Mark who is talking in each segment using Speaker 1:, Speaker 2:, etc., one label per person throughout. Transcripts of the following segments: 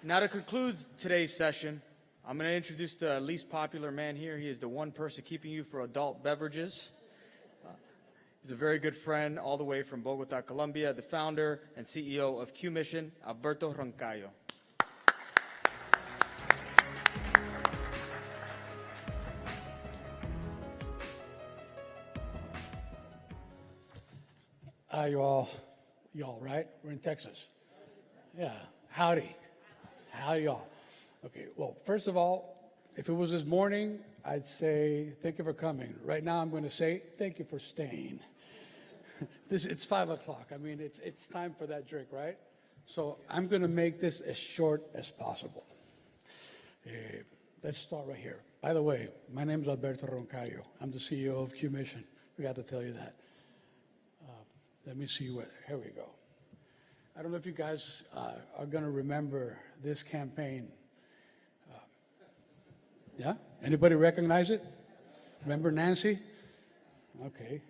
Speaker 1: Now, to conclude today's session, I'm going to introduce the least popular man here. He is the one person keeping you for adult beverages. He's a very good friend all the way from Bogota, Colombia, the founder and CEO of Q-Mission, Alberto Roncallo.
Speaker 2: Y'all, right? We're in Texas. Yeah, howdy, y'all. Okay, well, first of all, if it was this morning, I'd say thank you for coming. Right now, I'm going to say thank you for staying. It's 5 o'clock. I mean, it's time for that drink, right? So I'm going to make this as short as possible. Let's start right here. By the way, my name is Alberto Roncallo. I'm the CEO of Q-Mission. Forgot to tell you that. Let me see here we go. I don't know if you guys are going to remember this campaign. Yeah? Anybody recognize it? Remember Nancy? Okay.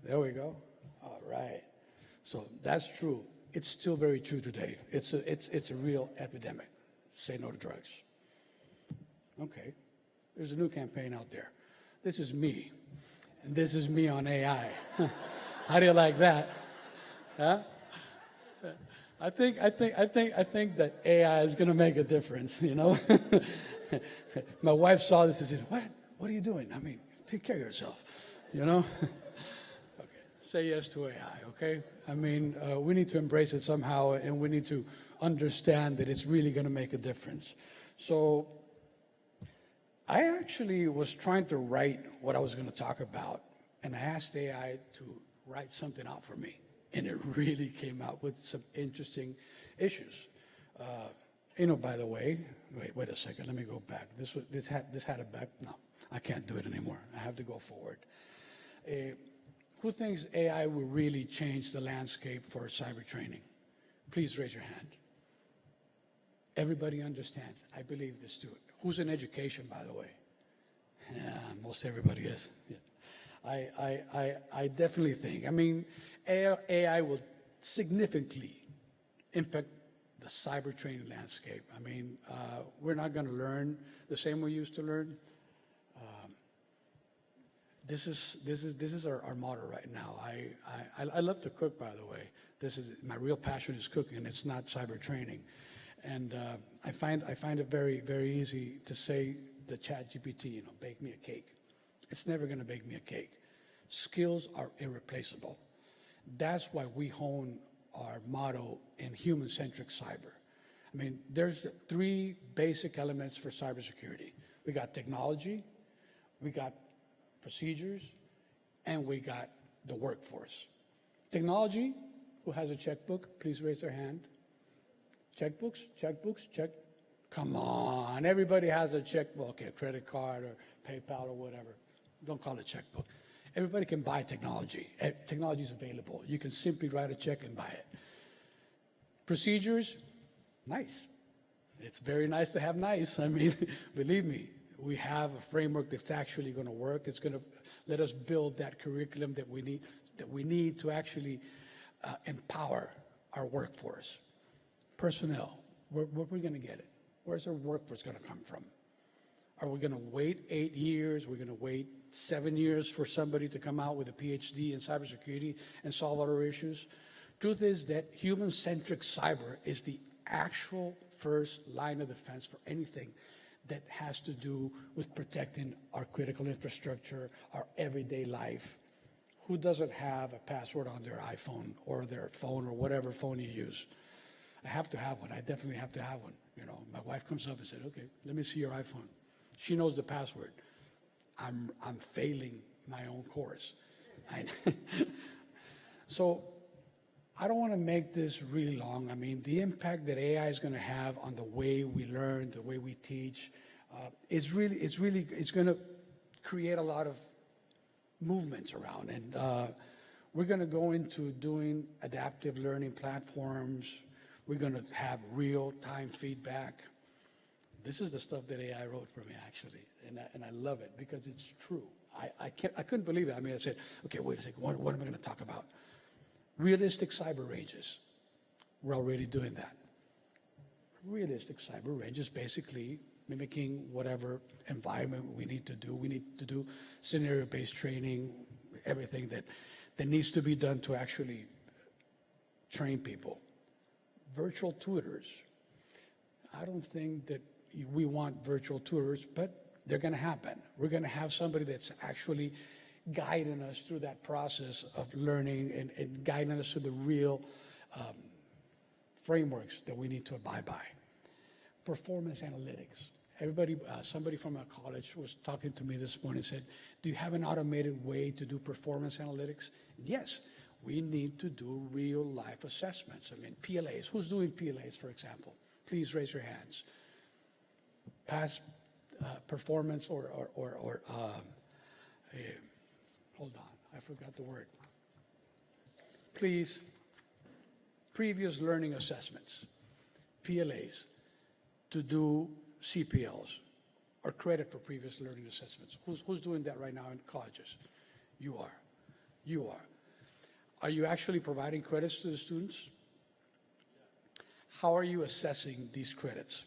Speaker 2: There we go. All right. So that's true. It's still very true today. It's a real epidemic. Say no to drugs. Okay. There's a new campaign out there. This is me. And this is me on AI. How do you like that? Huh? I think that AI is going to make a difference, you know? My wife saw this and said, what are you doing? I mean, take care of yourself, you know? Okay. Say yes to AI, okay? I mean, we need to embrace it somehow, and we need to understand that it's really going to make a difference. So I actually was trying to write what I was going to talk about, and I asked AI to write something out for me, and it really came out with some interesting issues. You know, by the way, wait a second, let me go back. This had a back. No, I can't do it anymore. I have to go forward. Who thinks AI will really change the landscape for cyber training? Please raise your hand. Everybody understands. I believe this too. Who's in education, by the way? Yeah, most everybody is. Yeah. I definitely think, I mean, AI will significantly impact the cyber training landscape. I mean, we're not going to learn the same we used to learn. This is our motto right now. I love to cook, by the way. My real passion is cooking, and it's not cyber training. And I find it very, very easy to say to ChatGPT, you know, bake me a cake. It's never going to bake me a cake. Skills are irreplaceable. That's why we hone our motto in Human Centric Cyber. I mean, there's 3 basic elements for cybersecurity. We got technology, we got procedures, and we got the workforce. Technology, who has a checkbook? Please raise their hand. Checkbooks, check. Come on, everybody has a checkbook, okay, a credit card or PayPal or whatever. Don't call it checkbook. Everybody can buy technology. Technology is available. You can simply write a check and buy it. Procedures, nice. It's very nice to have nice. I mean, believe me, we have a framework that's actually going to work. It's going to let us build that curriculum that we need to actually empower our workforce. Personnel, where we're going to get it? Where's our workforce going to come from? Are we going to wait 8 years? We're going to wait 7 years for somebody to come out with a PhD in cybersecurity and solve our issues? Truth is that human-centric cyber is the actual first line of defense for anything that has to do with protecting our critical infrastructure, our everyday life. Who doesn't have a password on their iPhone or their phone or whatever phone you use? I have to have one. I definitely have to have one. You know, my wife comes up and said, okay, let me see your iPhone. She knows the password. I'm failing my own course. So I don't want to make this really long. I mean, the impact that AI is going to have on the way we learn, the way we teach, it's going to create a lot of movements around. And we're going to go into doing adaptive learning platforms. We're going to have real-time feedback. This is the stuff that AI wrote for me, actually, and I love it because it's true. I couldn't believe it. I mean, I said, okay, wait a second, what am I going to talk about? Realistic cyber ranges. We're already doing that. realistic cyber range is basically mimicking whatever environment we need to do. We need to do scenario-based training, everything that needs to be done to actually train people. Virtual tutors. I don't think that we want virtual tutors, but they're going to happen. We're going to have somebody that's actually guiding us through that process of learning and guiding us to the real frameworks that we need to abide by. Performance analytics. Everybody, somebody from a college was talking to me this morning and said, do you have an automated way to do performance analytics? Yes, we need to do real life assessments. I mean, PLAs. Who's doing PLAs, for example? Please raise your hands. Past performance or hold on, I forgot the word. Please, previous learning assessments, PLAs, to do CPLs or credit for previous learning assessments. Who's doing that right now in colleges? You are. You are. Are you actually providing credits to the students? How are you assessing these credits?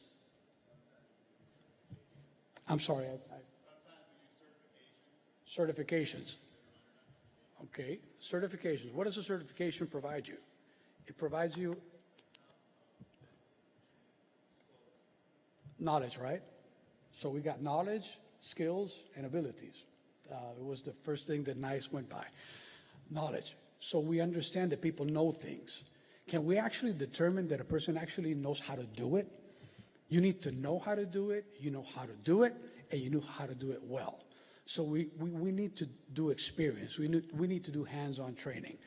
Speaker 2: I'm sorry. Certifications. Okay, certifications. What does a certification provide you? It provides you knowledge, right? So we got knowledge, skills, and abilities. It was the first thing that NICE went by. Knowledge. So we understand that people know things. Can we actually determine that a person actually knows how to do it? You need to know how to do it, you know how to do it, and you know how to do it well. So we need to do experience. We need to do hands-on training.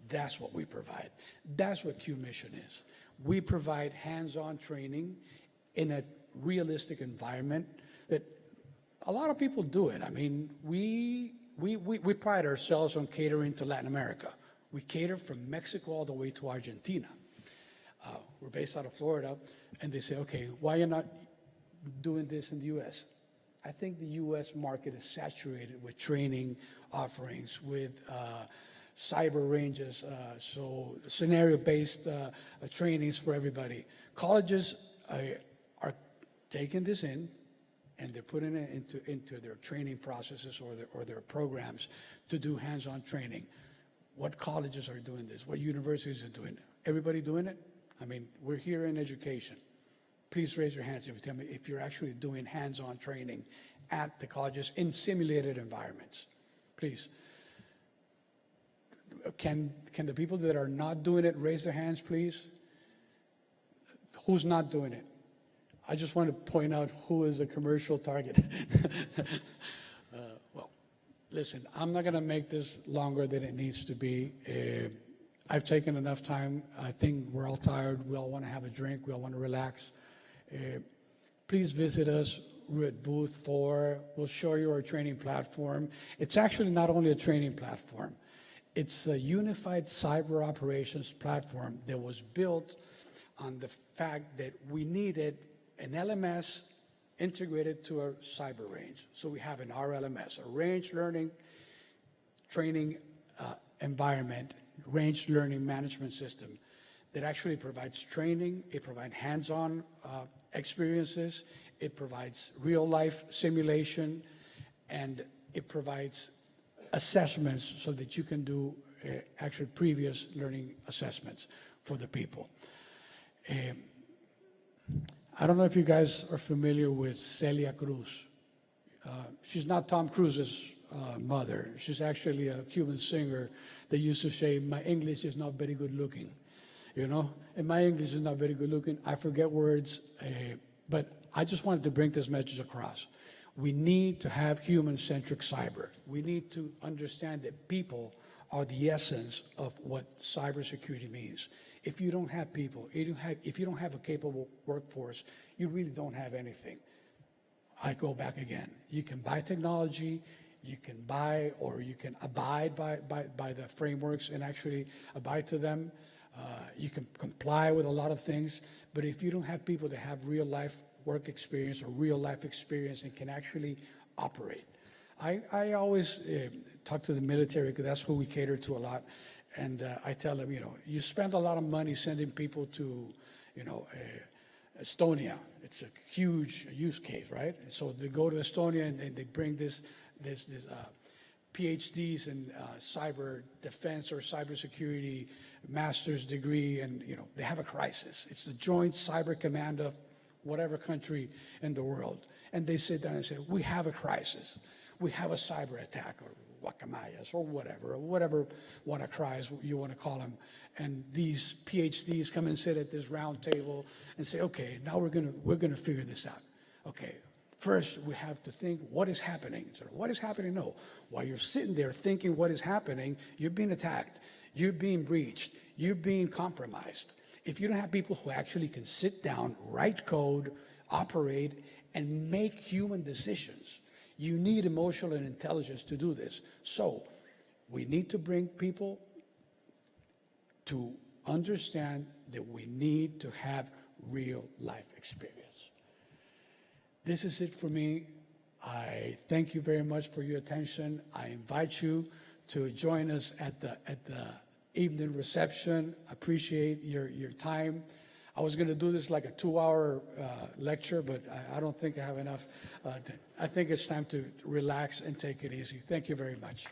Speaker 2: That's what we provide. That's what Q Mission is. We provide hands-on training in a realistic environment that a lot of people do it. I mean, we pride ourselves on catering to Latin America. We cater from Mexico all the way to Argentina. We're based out of Florida, and they say, okay, why are you not doing this in the U.S.? I think the U.S. market is saturated with training offerings, with cyber ranges, so scenario-based trainings for everybody. Colleges are taking this in, and they're putting it into their training processes or their programs to do hands-on training. What colleges are doing this? What universities are doing it? Everybody doing it? I mean, we're here in education. Please raise your hands if you tell me if you're actually doing hands-on training at the colleges in simulated environments. Please. Can the people that are not doing it raise their hands, please? Who's not doing it? I just want to point out who is a commercial target. Well, listen, I'm not going to make this longer than it needs to be. I've taken enough time. I think we're all tired. We all want to have a drink. We all want to relax. Please visit us. We're at booth 4. We'll show you our training platform. It's actually not only a training platform. It's a unified cyber operations platform that was built on the fact that we needed an LMS integrated to a cyber range. So we have an RLMS, a range learning training environment, range learning management system that actually provides training, it provides hands-on experiences, it provides real-life simulation, and it provides assessments so that you can do actually previous learning assessments for the people. I don't know if you guys are familiar with Celia Cruz. She's not Tom Cruise's mother. She's actually a Cuban singer that used to say, my English is not very good looking, you know? And my English is not very good looking. I forget words, but I just wanted to bring this message across. We need to have human-centric cyber. We need to understand that people are the essence of what cybersecurity means. If you don't have people, if you don't have a capable workforce, you really don't have anything. I go back again. You can buy technology, you can buy or you can abide by the frameworks and actually abide to them. You can comply with a lot of things, but if you don't have people that have real life work experience or real life experience and can actually operate. I always talk to the military because that's who we cater to a lot. And I tell them, you know, you spend a lot of money sending people to, you know, Estonia. It's a huge use case, right? And so they go to Estonia and they bring this PhDs in cyber defense or cybersecurity master's degree, and they have a crisis. It's the Joint Cyber Command of whatever country in the world, and they sit down and say, "We have a crisis. We have a cyber attack, or guacamayas, or whatever WannaCries you want to call them." And these PhDs come and sit at this round table and say, "Okay, now we're gonna figure this out. Okay, first we have to think what is happening." So what is happening? No, while you're sitting there thinking what is happening, you're being attacked, you're being breached, you're being compromised. If you don't have people who actually can sit down, write code, operate, and make human decisions, you need emotional intelligence to do this. So we need to bring people to understand that we need to have real life experience. This is it for me. I thank you very much for your attention. I invite you to join us at the evening reception. Appreciate your time. I was going to do this like a 2-hour lecture, but I don't think I have enough. I think it's time to relax and take it easy. Thank you very much.